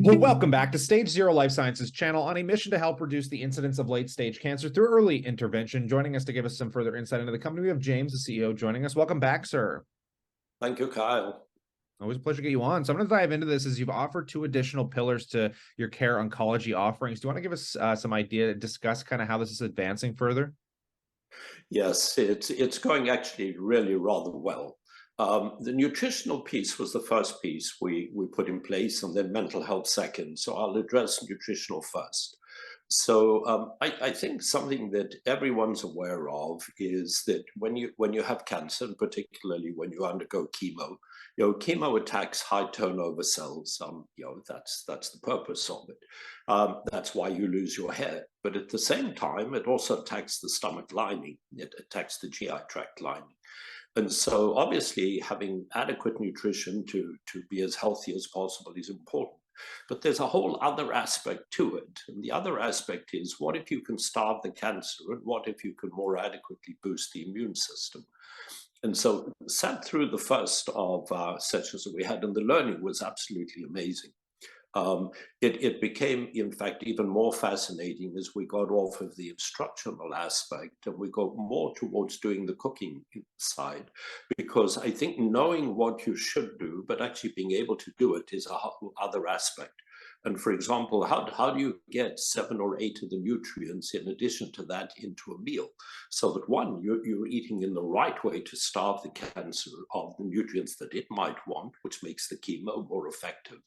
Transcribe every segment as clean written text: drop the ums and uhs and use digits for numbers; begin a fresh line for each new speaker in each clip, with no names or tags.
Well, welcome back to Stage Zero Life Sciences channel on a mission to help reduce the incidence of late-stage cancer through early intervention. Joining us to give us some further insight into the company, we have James, the CEO, joining us. Welcome back, sir.
Thank you, Kyle.
Always a pleasure to get you on. So I'm going to dive into this as you've offered two additional pillars to your care oncology offerings. Do you want to give us some idea, discuss kind of how this is advancing further?
Yes, it's going actually really rather well. The nutritional piece was the first piece we put in place, and then mental health second. So I'll address nutritional first. So I think something that everyone's aware of is that when you have cancer, and particularly when you undergo chemo, chemo attacks high turnover cells. That's the purpose of it. That's why you lose your hair. But at the same time, it also attacks the stomach lining. It attacks the GI tract lining. And so obviously having adequate nutrition to be as healthy as possible is important. But there's a whole other aspect to it. And the other aspect is, what if you can starve the cancer, and what if you can more adequately boost the immune system? And so sat through the first of sessions that we had, and the learning was absolutely amazing. It became, in fact, even more fascinating as we got off of the instructional aspect and we got more towards doing the cooking side, because I think knowing what you should do, but actually being able to do it is a whole other aspect. And for example, how do you get 7 or 8 of the nutrients in addition to that into a meal? So that one, you're eating in the right way to starve the cancer of the nutrients that it might want, which makes the chemo more effective.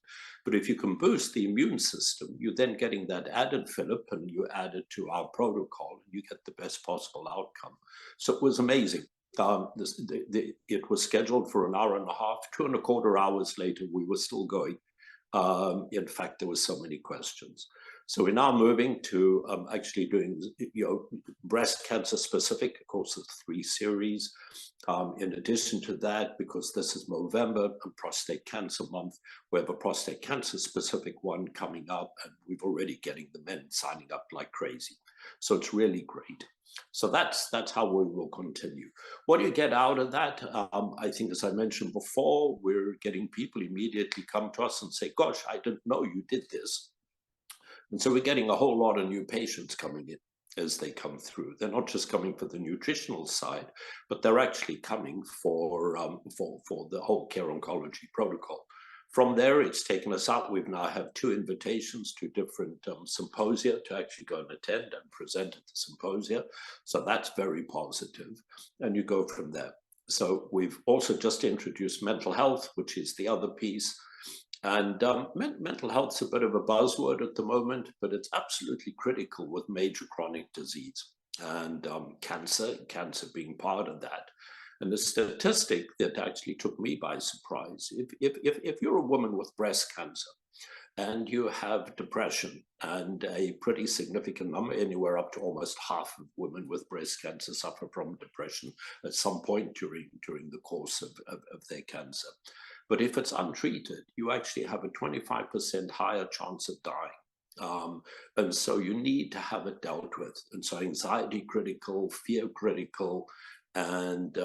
But if you can boost the immune system, you're then getting that added fillip, and you add it to our protocol, and you get the best possible outcome. So it was amazing. It was scheduled for an hour and a half, 2.25 hours later, we were still going. In fact, there were so many questions. So we're now moving to actually doing, breast cancer specific. Of course, there's 3 series. In addition to that, because this is November and prostate cancer month, we have a prostate cancer specific one coming up, and we're already getting the men signing up like crazy. So it's really great. So that's how we will continue. What do you get out of that? I think, as I mentioned before, we're getting people immediately come to us and say, gosh, I didn't know you did this. And so we're getting a whole lot of new patients coming in as they come through. They're not just coming for the nutritional side, but they're actually coming for the whole care oncology protocol. From there, it's taken us out. We've now have 2 invitations to different symposia to actually go and attend and present at the symposia. So that's very positive. And you go from there. So we've also just introduced mental health, which is the other piece. And mental health is a bit of a buzzword at the moment, but it's absolutely critical with major chronic disease and cancer being part of that. And the statistic that actually took me by surprise, if you're a woman with breast cancer and you have depression, and a pretty significant number, anywhere up to almost half of women with breast cancer suffer from depression at some point during the course of their cancer. But if it's untreated, you actually have a 25% higher chance of dying. And so you need to have it dealt with. And so anxiety critical, fear critical, and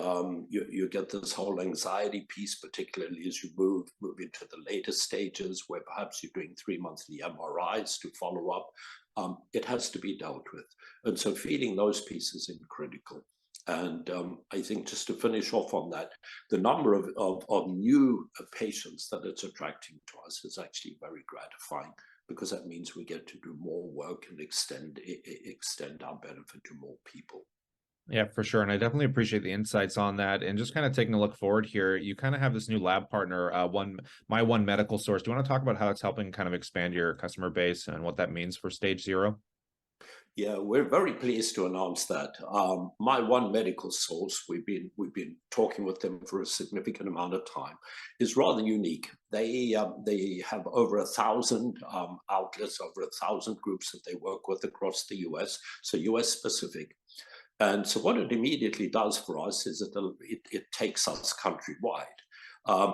you get this whole anxiety piece, particularly as you move into the later stages where perhaps you're doing 3 monthly MRIs to follow up. It has to be dealt with. And so feeding those pieces is critical. And I think, just to finish off on that, the number of new patients that it's attracting to us is actually very gratifying, because that means we get to do more work and extend our benefit to more people.
Yeah, for sure. And I definitely appreciate the insights on that. And just kind of taking a look forward here, you kind of have this new lab partner, My One Medical Source. Do you want to talk about how it's helping kind of expand your customer base and what that means for Stage Zero?
Yeah, we're very pleased to announce that. My One Medical Source, we've been talking with them for a significant amount of time, is rather unique. They have over 1,000 outlets, over 1,000 groups that they work with across the US, so US specific. And so what it immediately does for us is that it takes us countrywide.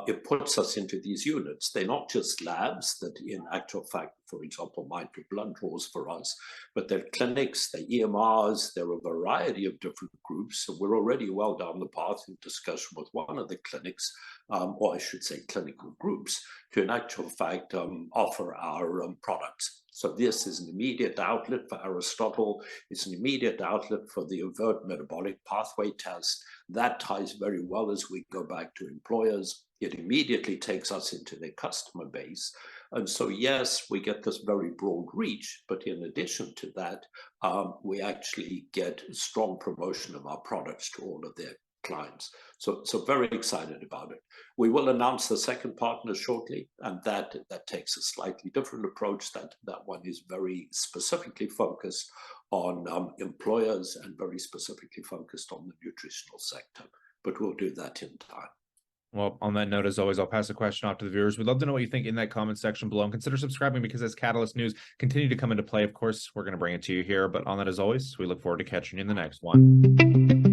it puts us into these units. They're not just labs that in actual fact, for example, might do blood draws for us, but they're clinics, they're EMRs, they're a variety of different groups. So we're already well down the path in discussion with one of the clinics, or I should say clinical groups, to in actual fact offer our products. So this is an immediate outlet for Aristotle. It's an immediate outlet for the overt metabolic pathway test. That ties very well as we go back to employers. It immediately takes us into their customer base. And so, yes, we get this very broad reach, but in addition to that, we actually get strong promotion of our products to all of their clients. So very excited about it. We will announce the second partner shortly, and that takes a slightly different approach. That one is very specifically focused on employers and very specifically focused on the nutritional sector, but we'll do that in time.
Well, on that note, as always, I'll pass the question off to the viewers. We'd love to know what you think in that comment section below, and consider subscribing, because as Catalyst News continue to come into play, of course, we're going to bring it to you here. But on that, as always, we look forward to catching you in the next one.